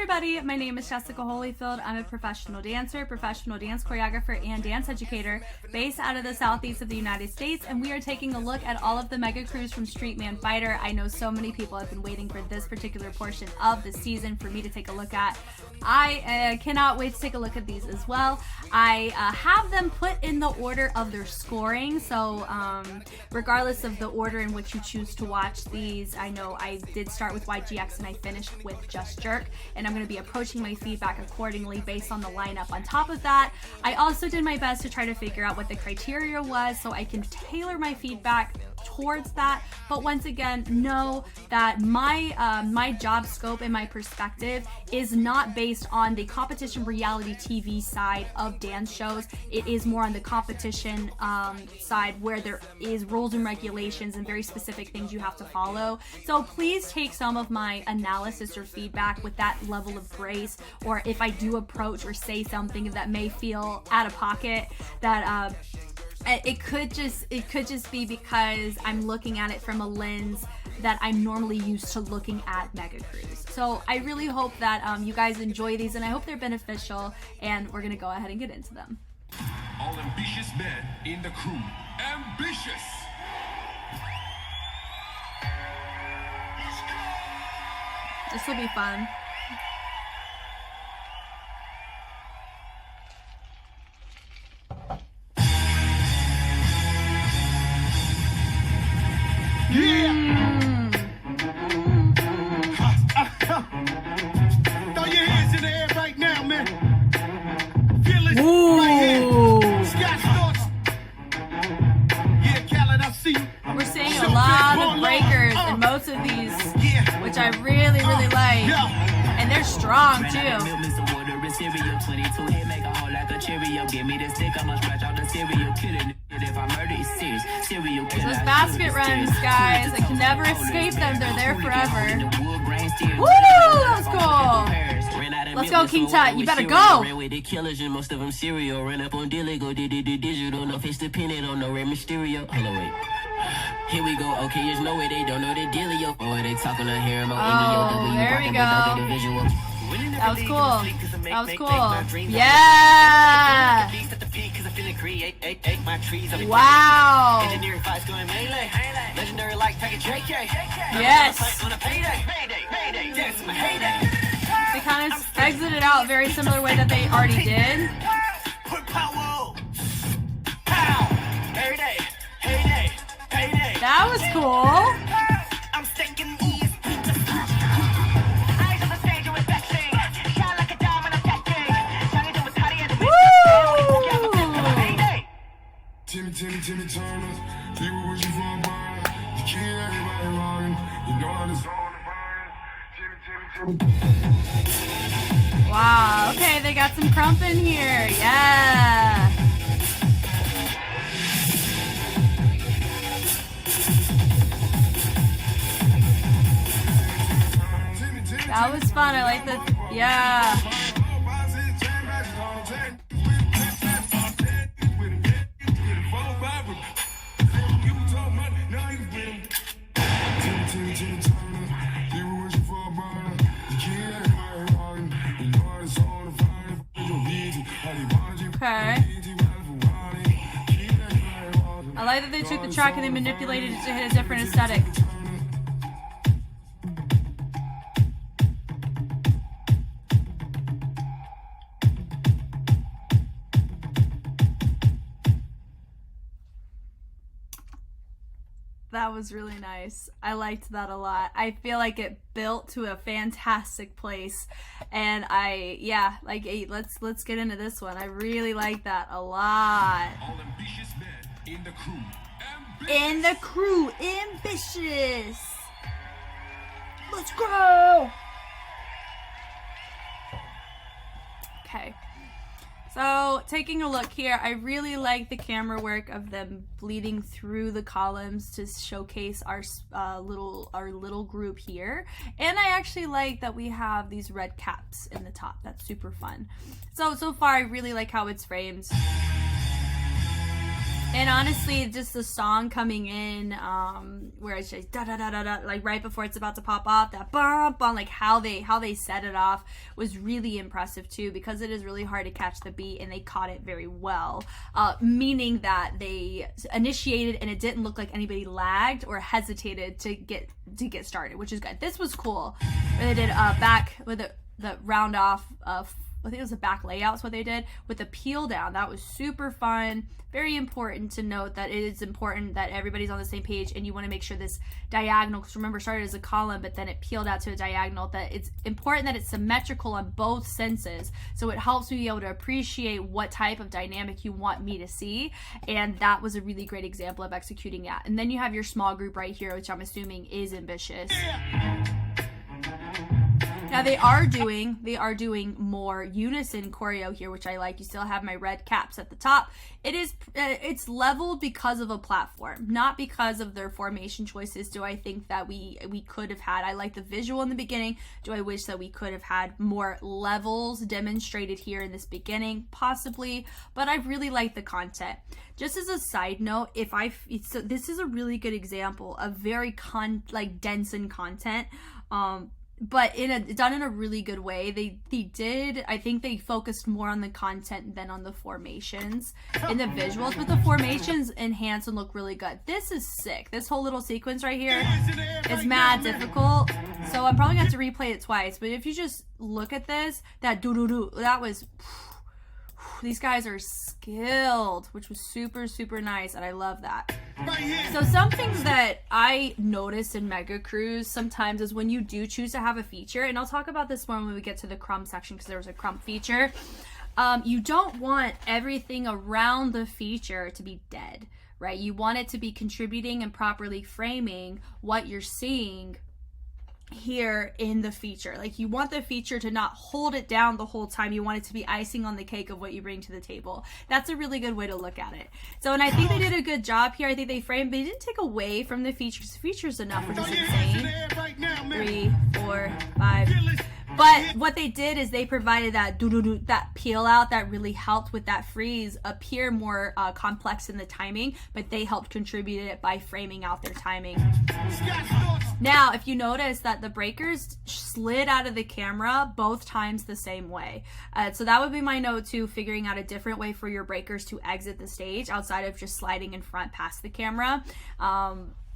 everybody, my name is Jessica Holyfield. I'm a professional dancer, professional dance choreographer, and dance educator based out of the southeast of the United States, and we are taking a look at all of the mega crews from Street Man Fighter. I know so many people have been waiting for this particular portion of the season for me to take a look at. I cannot wait to take a look at these as well. I have them put in the order of their scoring, so regardless of the order in which you choose to watch these, I know I did start with YGX and I finished with Just Jerk, and I'm going to be approaching my feedback accordingly based on the lineup. On top of that, I also did my best to try to figure out what the criteria was so I can tailor my feedback towards that. But once again, know that my job scope and my perspective is not based on the competition reality TV side of dance shows. It is more on the competition side, where there is rules and regulations and very specific things you have to follow. So please take some of my analysis or feedback with that level of grace, or if I do approach or say something that may feel out of pocket, that it could just be because I'm looking at it from a lens that I'm normally used to looking at mega crews. So I really hope that you guys enjoy these, and I hope they're beneficial, and we're gonna go ahead and get into them. All ambitious men in the crew. Ambitious! This will be fun. Throw your hands in the air right now, man. Feel it right here. Scott Storch. Yeah, Khaled, I see you. We're seeing a lot of breakers in most of these, which I really like. And they're strong too. Those basket runs, guys, I can never escape them. They're there forever. Woo! That was cool. Let's go, King Tut. You better go. Most of them serial. Run up on Dilly, go digital. No face dependent on no Red Mysterio. Hold on, wait. Here we go. Okay, there's no way they don't know the dealio. Oh, they talking on here. Oh, there we go. That was cool. That was cool. Yeah. Wow. Yes. They kind of exited out very similar way that they already did. That was cool. Timmy Turner, people wishing for a burner. You keep everybody running. You know how this all Wow, okay, they got some crump in here. Yeah. That was fun. I like the, yeah. Okay. I like that they took the track and they manipulated it to hit a different aesthetic. That was really nice. I liked that a lot. I feel like it built to a fantastic place, and let's get into this one. I really like that a lot. All ambitious men in the crew. In the crew, ambitious. Let's go. Okay. So, taking a look here, I really like the camera work of them bleeding through the columns to showcase our little group here. And I actually like that we have these red caps in the top. That's super fun. So far I really like how it's framed. And honestly, just the song coming in, where it's just da da da da da, like right before it's about to pop off, that bump on, like how they set it off was really impressive too, because it is really hard to catch the beat, and they caught it very well. Meaning that they initiated, and it didn't look like anybody lagged or hesitated to get started, which is good. This was cool. They did back with the round off of, I think it was a back layout is what they did with the peel down. That was super fun. Very important to note that it is important that everybody's on the same page, and you want to make sure this diagonal, because remember, it started as a column, but then it peeled out to a diagonal, that it's important that it's symmetrical on both senses. So it helps me be able to appreciate what type of dynamic you want me to see. And that was a really great example of executing that. And then you have your small group right here, which I'm assuming is Mbitious. Now they are doing more unison choreo here, which I like. You still have my red caps at the top. It's leveled because of a platform, not because of their formation choices. Do I think that we could have had, I like the visual in the beginning. Do I wish that we could have had more levels demonstrated here in this beginning? Possibly, but I really like the content. Just as a side note, this is a really good example of very dense in content. But done in a really good way. I think they focused more on the content than on the formations and the visuals, but the formations enhance and look really good. This is sick. This whole little sequence right here is mad difficult, so I'm probably going to have to replay it twice. But if you just look at this, that doo-doo-doo, that was... These guys are skilled, which was super, super nice, and I love that. So some things that I noticed in Mega Crews sometimes is when you do choose to have a feature, and I'll talk about this more when we get to the crumb section, because there was a crumb feature. You don't want everything around the feature to be dead, right? You want it to be contributing and properly framing what you're seeing here in the feature. Like, you want the feature to not hold it down the whole time. You want it to be icing on the cake of what you bring to the table. That's a really good way to look at it. So, and I think they did a good job here. I think they framed, but they didn't take away from the features. The feature's enough, which is insane. 3, 4, 5. But what they did is they provided that that peel out that really helped with that freeze appear more complex in the timing, but they helped contribute it by framing out their timing. Now, if you notice that the breakers slid out of the camera both times the same way. So that would be my note too, figuring out a different way for your breakers to exit the stage outside of just sliding in front past the camera.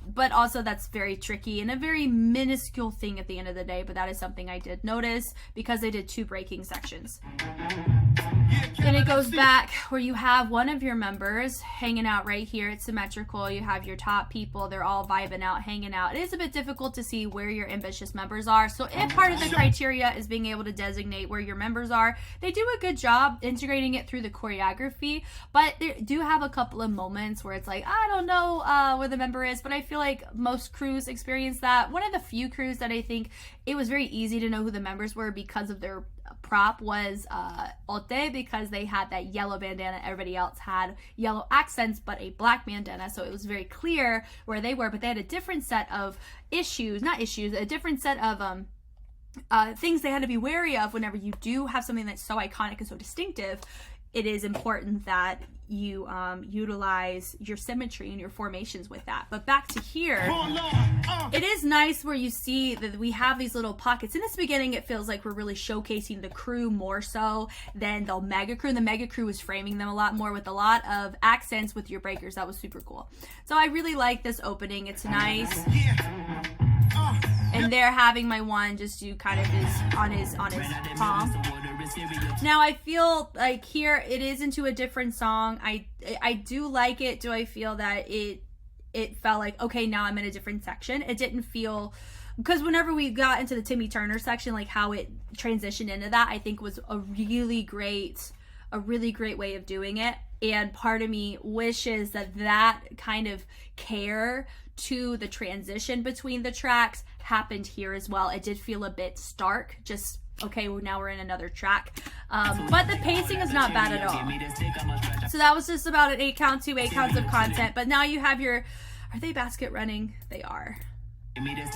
But also that's very tricky and a very minuscule thing at the end of the day, but that is something I did notice because they did 2 breaking sections. Then it goes back where you have one of your members hanging out right here. It's symmetrical. You have your top people. They're all vibing out, hanging out. It is a bit difficult to see where your Mbitious members are. So if part of the criteria is being able to designate where your members are, they do a good job integrating it through the choreography. But they do have a couple of moments where it's like, I don't know where the member is, but I feel like most crews experience that. One of the few crews that I think it was very easy to know who the members were because of their prop was Ote, because they had that yellow bandana. Everybody else had yellow accents but a black bandana, so it was very clear where they were, but they had a different set of a different set of things they had to be wary of. Whenever you do have something that's so iconic and so distinctive, it is important that you utilize your symmetry and your formations with that. But back to here, it is nice where you see that we have these little pockets. In this beginning, it feels like we're really showcasing the crew more so than the Mega Crew. And the Mega Crew was framing them a lot more with a lot of accents with your breakers. That was super cool. So I really like this opening. It's nice. And they're having my one just do kind of on his palm. Now I feel like here it is into a different song. I do like it. Do I feel that it felt like, okay, now I'm in a different section? It didn't feel, because whenever we got into the Timmy Turner section, like how it transitioned into that, I think was a really great way of doing it. And part of me wishes that kind of care to the transition between the tracks happened here as well. It did feel a bit stark, just okay, well, now we're in another track. But the pacing is not bad at all. So that was just about an 8 count, 2 8 counts of content. But now you have your, are they basket running? They are.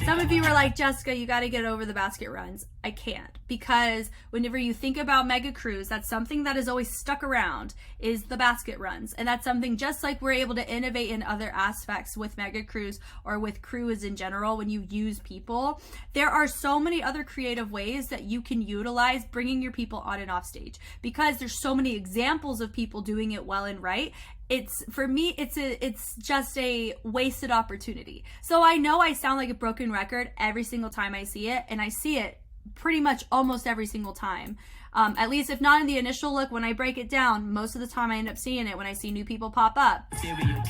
Some of you were like, Jessica, you got to get over the basket runs. I can't, because whenever you think about mega crews, that's something that has always stuck around, is the basket runs. And that's something, just like we're able to innovate in other aspects with mega crews or with crews in general, when you use people, there are so many other creative ways that you can utilize bringing your people on and off stage, because there's so many examples of people doing it well and right. It's, for me, it's just a wasted opportunity. So I know I sound like a broken record every single time I see it, and I see it pretty much almost every single time. At least if not in the initial look, when I break it down, most of the time I end up seeing it when I see new people pop up.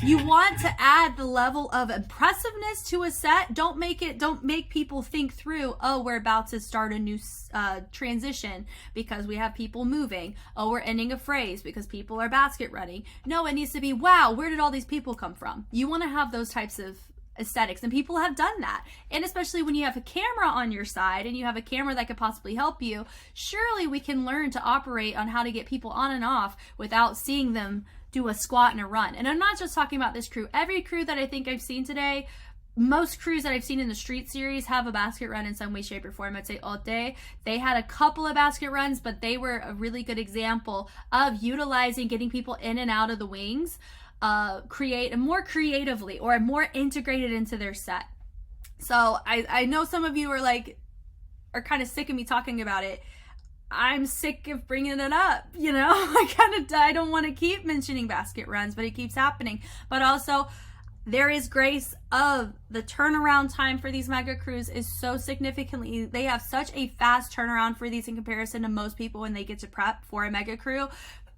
You want to add the level of impressiveness to a set. Don't make people think through, oh, we're about to start a new transition because we have people moving. Oh, we're ending a phrase because people are basket running. No, it needs to be, wow, where did all these people come from? You want to have those types of aesthetics, and people have done that. And especially when you have a camera on your side and you have a camera that could possibly help you, surely we can learn to operate on how to get people on and off without seeing them do a squat and a run. And I'm not just talking about this crew. Every crew that I think I've seen today, most crews that I've seen in the street series have a basket run in some way, shape, or form. I'd say Ote, they had a couple of basket runs, but they were a really good example of utilizing getting people in and out of the wings, create more creatively or more integrated into their set. So I know some of you are kind of sick of me talking about it. I'm sick of bringing it up, you know. I don't want to keep mentioning basket runs, but it keeps happening. But also, there is grace of the turnaround time for these mega crews is so significantly, they have such a fast turnaround for these in comparison to most people when they get to prep for a mega crew.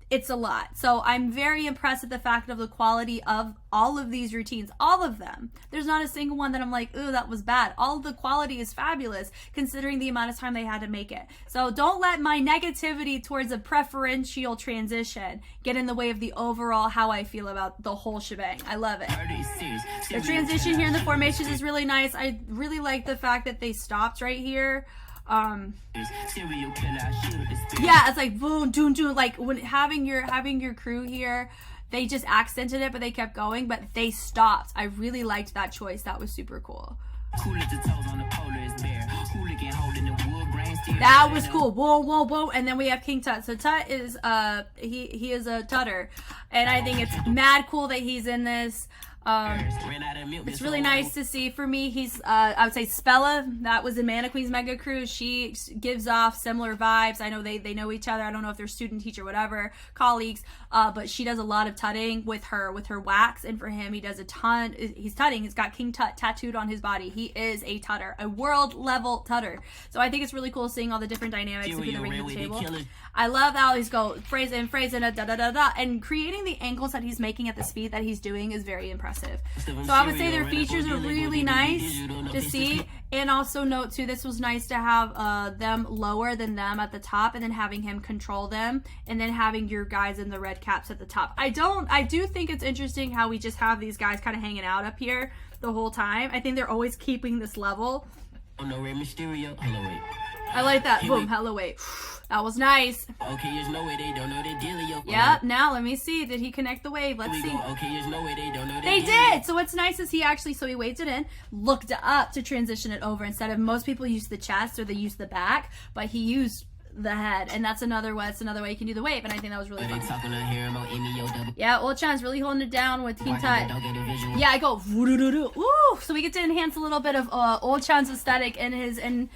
It's a lot. So I'm very impressed at the fact of the quality of all of these routines, all of them. There's not a single one that I'm like, ooh, that was bad. All of the quality is fabulous considering the amount of time they had to make it. So don't let my negativity towards a preferential transition get in the way of the overall how I feel about the whole shebang. I love it. The transition here in the formations is really nice. I really like the fact that they stopped right here. Yeah, it's like boom, doom, doom. Like when having your crew here, they just accented it, but they kept going, but they stopped. I really liked that choice. That was super cool. That was cool. Whoa, whoa, whoa. And then we have King Tut. So Tut is he is a tutter, and I think it's mad cool that he's in this. It's really nice to see. For me, he's I would say Spella, that was in Mana Queen's Mega Crew. She gives off similar vibes. I know they know each other. I don't know if they're student, teacher, whatever, colleagues, but she does a lot of tutting with her wax, and for him, he does a ton. He's tutting. He's got King Tut tattooed on his body. He is a tutter, a world level tutter. So I think it's really cool seeing all the different dynamics of the ring of the table. I love how he's go phrase in, da da da da, and creating the angles that he's making at the speed that he's doing is very impressive. So I would say their features are really nice to see. And also note too, this was nice to have them lower than them at the top, and then having him control them, and then having your guys in the red caps at the top. I do think it's interesting how we just have these guys kind of hanging out up here the whole time. I think they're always keeping this level. I like that. Boom, hello, wait. That was nice. Okay, there's no way they don't know the dealio. Yep, now let me see. Did he connect the wave? Let's see. Okay, there's no way they don't know the They did! So what's nice is he actually, so he waved it in, looked up to transition it over, instead of most people use the chest or they use the back, but he used the head, and that's another way you can do the wave, and I think that was really fun. Yeah, Old Chan's really holding it down with King Tut. Yeah, I go ooh, so we get to enhance a little bit of Old Chan's aesthetic in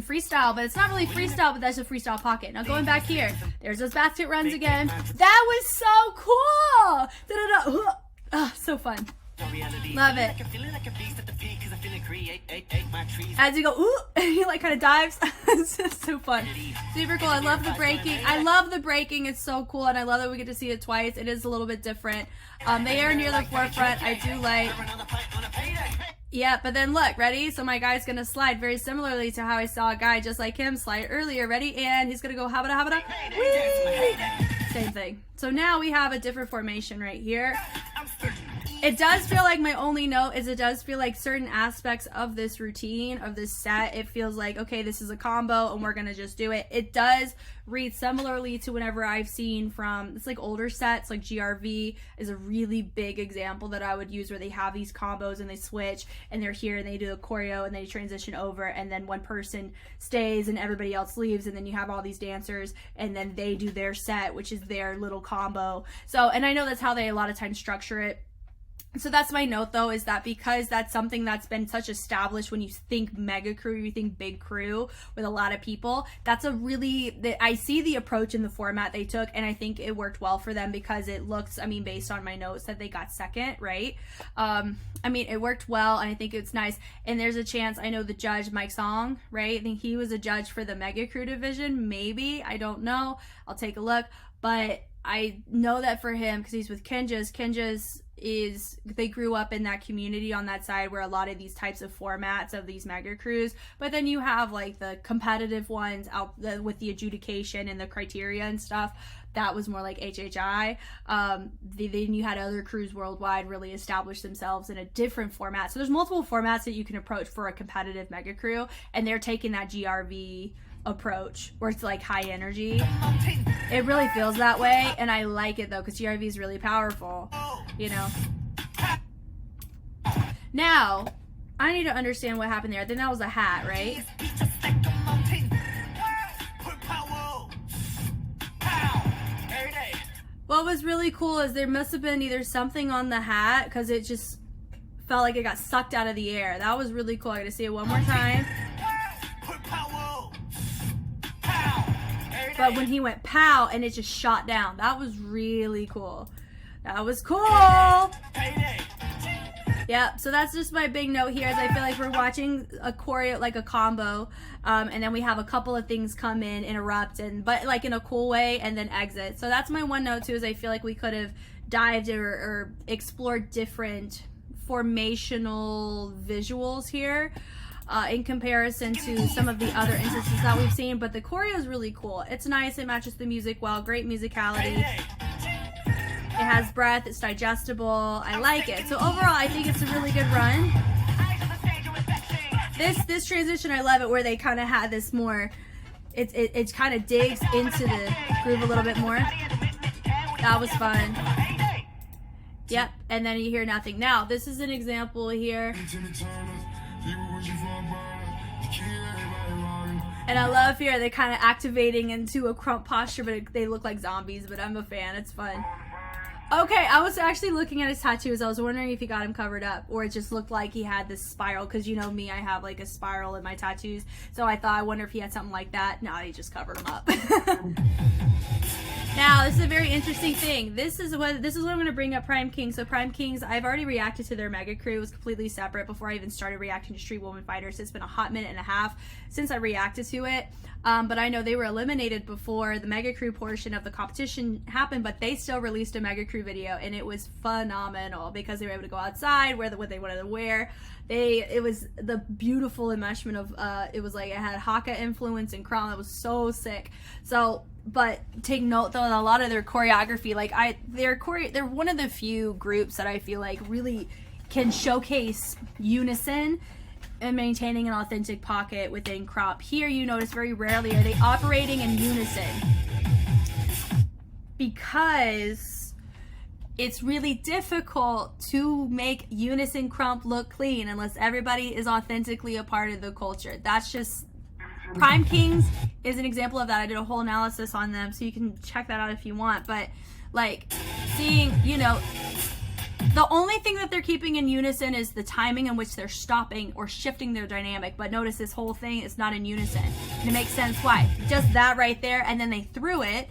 freestyle, but it's not really freestyle, but that's a freestyle pocket. Now going back here, there's those basket runs again. That was so cool! Da-da-da. Oh, so fun. Love it. As you go, ooh, he like kind of dives. It's just so fun. Super cool. I love the breaking. It's so cool, and I love that we get to see it twice. It is a little bit different. They are near the forefront. I do like. Yeah, but then look, ready? So my guy's gonna slide very similarly to how I saw a guy just like him slide earlier. Ready? And he's gonna go habada habada. Whee! Same thing. So now we have a different formation right here. It does feel like, my only note is, it does feel like certain aspects of this routine, of this set, it feels like, okay, this is a combo and we're gonna just do it. It does read similarly to whenever I've seen from, it's like older sets, like GRV is a really big example that I would use, where they have these combos and they switch and they're here and they do a choreo and they transition over, and then one person stays and everybody else leaves, and then you have all these dancers and then they do their set, which is their little combo. So, and I know that's how they a lot of times structure it. So that's my note, though, is that because that's something that's been such established, when you think mega crew, you think big crew with a lot of people, that's a really, I see the approach in the format they took, and I think it worked well for them, because it looks, I mean, based on my notes, that they got second, right? I mean, it worked well, and I think it's nice. And there's a chance, I know the judge, Mike Song, right? I think he was a judge for the mega crew division, maybe, I don't know, I'll take a look, but I know that for him, because he's with Kinja's is, they grew up in that community on that side where a lot of these types of formats of these mega crews, but then you have like the competitive ones out with the adjudication and the criteria and stuff, that was more like HHI. Then you had other crews worldwide really establish themselves in a different format. So there's multiple formats that you can approach for a competitive mega crew, and they're taking that GRV approach where it's like high energy. It really feels that way, and I like it though, because GRV is really powerful, you know. Now I need to understand what happened there. I think that was a hat, right? What was really cool is there must have been either something on the hat, because it just felt like it got sucked out of the air. That was really cool. I gotta see it one more time. But when he went pow and it just shot down, that was really cool. That was cool. Yep, so that's just my big note here, is I feel like we're watching a choreo, like a combo, and then we have a couple of things come in, interrupt, and but like in a cool way, and then exit. So that's my one note too, is I feel like we could have dived or explored different formational visuals here. In comparison to some of the other instances that we've seen, but the choreo is really cool. It's nice, it matches the music well, great musicality. It has breath, it's digestible, I like it. So overall, I think it's a really good run. This transition, I love it, where they kind of had this more, it kind of digs into the groove a little bit more. That was fun. Yep, and then you hear nothing. Now, this is an example here. And I love here, they're kind of activating into a crump posture, but they look like zombies, but I'm a fan, it's fun. Okay, I was actually looking at his tattoos. I was wondering if he got him covered up, or it just looked like he had this spiral, because you know me, I have like a spiral in my tattoos. So I thought, I wonder if he had something like that. No, he just covered him up. Now, this is a very interesting thing. This is what I'm going to bring up Prime King. So Prime Kings, I've already reacted to their mega crew. It was completely separate before I even started reacting to Street Woman Fighters. It's been a hot minute and a half since I reacted to it. But I know they were eliminated before the mega crew portion of the competition happened, but they still released a mega crew video, and it was phenomenal because they were able to go outside, wear what they wanted to wear. It was the beautiful enmeshment of it was like it had Haka influence and crown. It was so sick. So, but take note though, in a lot of their choreography, like they're one of the few groups that I feel like really can showcase unison and maintaining an authentic pocket within crop. Here you notice very rarely are they operating in unison, because it's really difficult to make unison crump look clean unless everybody is authentically a part of the culture. That's just, Prime Kings is an example of that. I did a whole analysis on them, so you can check that out if you want. But like seeing, you know, the only thing that they're keeping in unison is the timing in which they're stopping or shifting their dynamic. But notice this whole thing is not in unison. And it makes sense why. Just that right there, and then they threw it.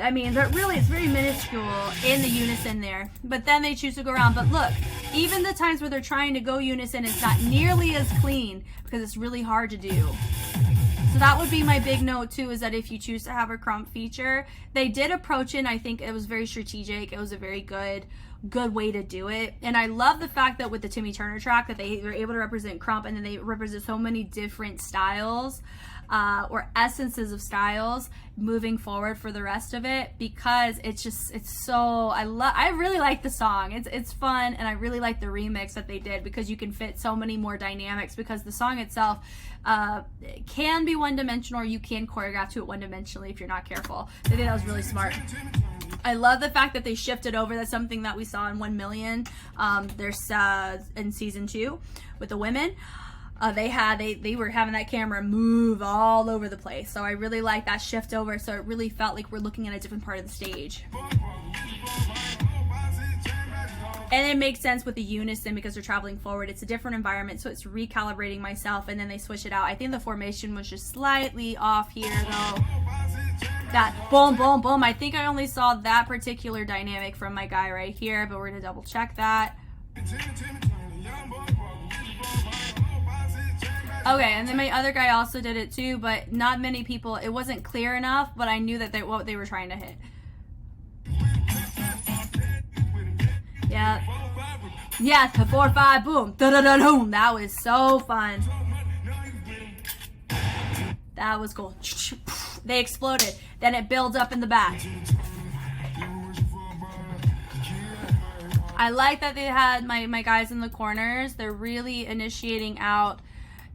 I mean, really, it's very minuscule in the unison there. But then they choose to go around. But look, even the times where they're trying to go unison, it's not nearly as clean because it's really hard to do. So that would be my big note too, is that if you choose to have a crump feature, they did approach it, and I think it was very strategic. It was a very good way to do it. And I love the fact that with the Timmy Turner track that they were able to represent crump, and then they represent so many different styles. or essences of styles moving forward for the rest of it, because it's so, I really like the song. It's fun, and I really like the remix that they did, because you can fit so many more dynamics, because the song itself can be one-dimensional, or you can choreograph to it one-dimensionally if you're not careful. I think that was really smart. I love the fact that they shifted over. That's something that we saw in 1 Million. There's in season 2 with the women. They were having that camera move all over the place. So I really like that shift over. So it really felt like we're looking at a different part of the stage. And it makes sense with the unison, because they're traveling forward. It's a different environment, so it's recalibrating myself, and then they switch it out. I think the formation was just slightly off here, though. That boom, boom, boom. I think I only saw that particular dynamic from my guy right here, but we're going to double check that. Okay, and then my other guy also did it too, but not many people. It wasn't clear enough, but I knew that what they were trying to hit. Yeah. Yeah, 4-5, boom. Da-da-da-boom. That was so fun. That was cool. They exploded. Then it builds up in the back. I like that they had my guys in the corners. They're really initiating out,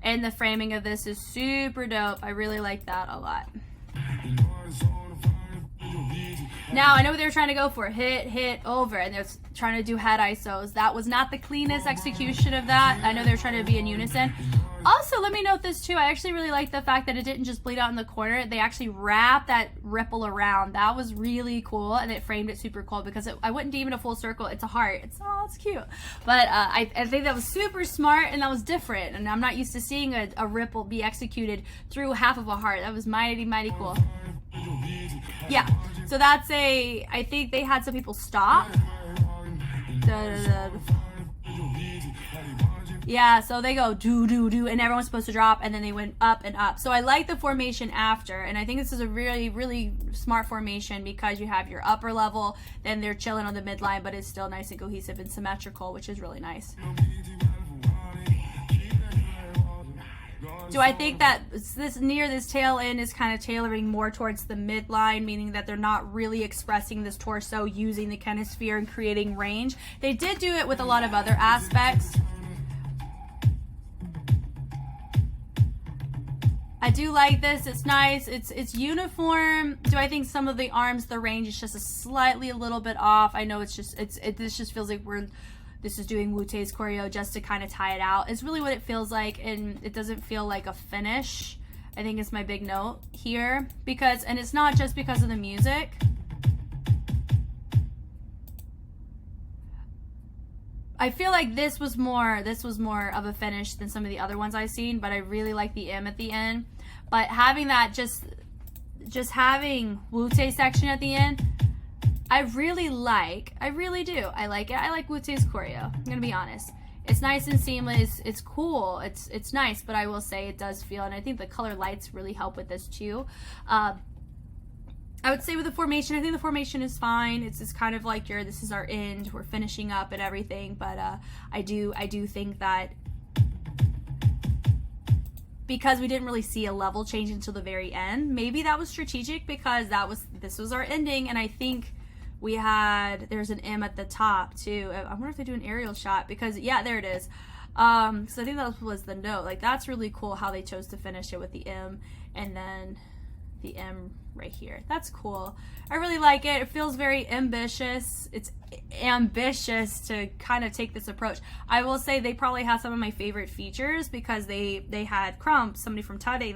and the framing of this is super dope. I really like that a lot. Now, I know what they were trying to go for. Hit, over. And they're trying to do head ISOs. That was not the cleanest execution of that. I know they were trying to be in unison. Also, let me note this too. I actually really like the fact that it didn't just bleed out in the corner. They actually wrapped that ripple around. That was really cool, and it framed it super cool, because I wouldn't deem it a full circle. It's a heart. It's cute. But I think that was super smart, and that was different. And I'm not used to seeing a ripple be executed through half of a heart. That was mighty, mighty cool. Yeah. So that's I think they had some people stop. Yeah, so they go do, and everyone's supposed to drop, and then they went up and up. So I like the formation after, and I think this is a really, really smart formation, because you have your upper level, then they're chilling on the midline, but it's still nice and cohesive and symmetrical, which is really nice. Do I think that this tail end is kind of tailoring more towards the midline, meaning that they're not really expressing this torso using the kinesphere and creating range? They did do it with a lot of other aspects. I do like this. It's nice. It's uniform. Do I think some of the arms, the range is just a little bit off? I know this just feels like this is doing Wu-Tae's choreo just to kind of tie it out. It's really what it feels like, and it doesn't feel like a finish. I think it's my big note here, and it's not just because of the music. I feel like this was more of a finish than some of the other ones I've seen, but I really like the M at the end. But having that just having Wu-Tae section at the end, I really do. I like it. I like Wu-Tae's choreo. I'm gonna be honest. It's nice and seamless. It's cool. It's nice, but I will say it does feel, and I think the color lights really help with this too. I would say with the formation, I think the formation is fine. It's kind of like this is our end. We're finishing up and everything, but I do think that because we didn't really see a level change until the very end, maybe that was strategic, because this was our ending, and I think there's an M at the top too. I wonder if they do an aerial shot, because yeah, there it is. So I think that was the note. Like, that's really cool how they chose to finish it with the M and then the M right here. That's cool. I really like it. It feels very ambitious. It's ambitious to kind of take this approach. I will say they probably have some of my favorite features, because they had Crump, somebody from Tade,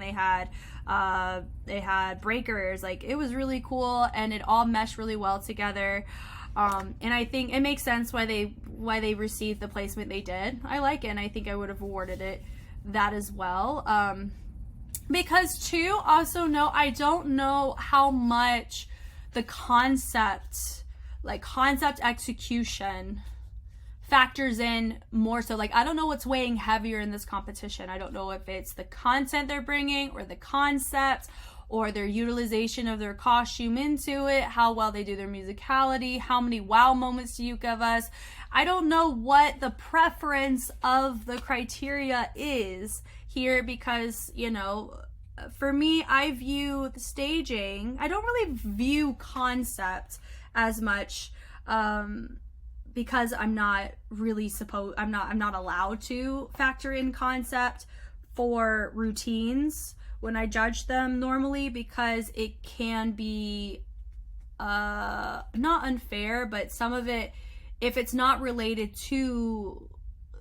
they had breakers. Like, it was really cool, and it all meshed really well together. And I think it makes sense why they received the placement they did. I like it, and I think I would have awarded it that as well. Because too, also I don't know how much the concept execution factors in more so. Like, I don't know what's weighing heavier in this competition. I don't know if it's the content they're bringing, or the concept, or their utilization of their costume into it, how well they do their musicality, how many wow moments do you give us. I don't know what the preference of the criteria is here, because for me, I view the staging, I don't really view concept as much, because I'm not allowed to factor in concept for routines when I judge them normally, because it can be not unfair, but some of it, if it's not related to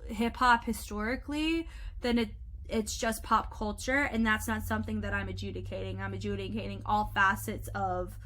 hip-hop historically, then it's just pop culture, and that's not something that I'm adjudicating. I'm adjudicating all facets of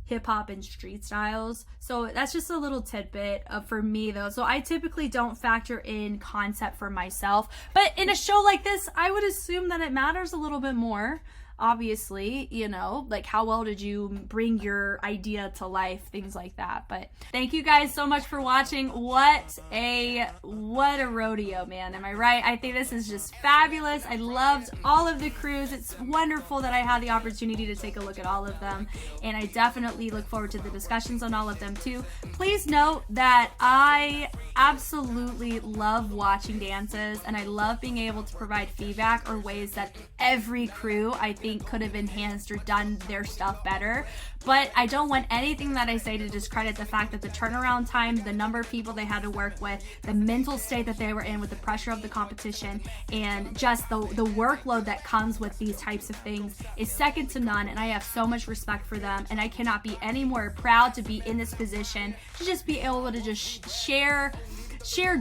hip-hop and street styles. So that's just a little tidbit for me though. So I typically don't factor in concept for myself, but in a show like this, I would assume that it matters a little bit more. Obviously, you know, like how well did you bring your idea to life, things like that. But thank you guys so much for watching. What a rodeo, man. Am I right? I think this is just fabulous. I loved all of the crews. It's wonderful that I had the opportunity to take a look at all of them, and I definitely look forward to the discussions on all of them too. Please note that I absolutely love watching dances, and I love being able to provide feedback or ways that every crew, I think, could have enhanced or done their stuff better. But I don't want anything that I say to discredit the fact that the turnaround time, the number of people they had to work with, the mental state that they were in with the pressure of the competition, and just the workload that comes with these types of things is second to none, and I have so much respect for them, and I cannot be any more proud to be in this position, to just be able to just share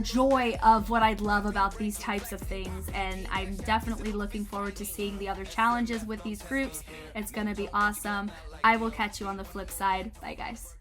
joy of what I love about these types of things. And I'm definitely looking forward to seeing the other challenges with these groups. It's gonna be awesome. I will catch you on the flip side. Bye guys.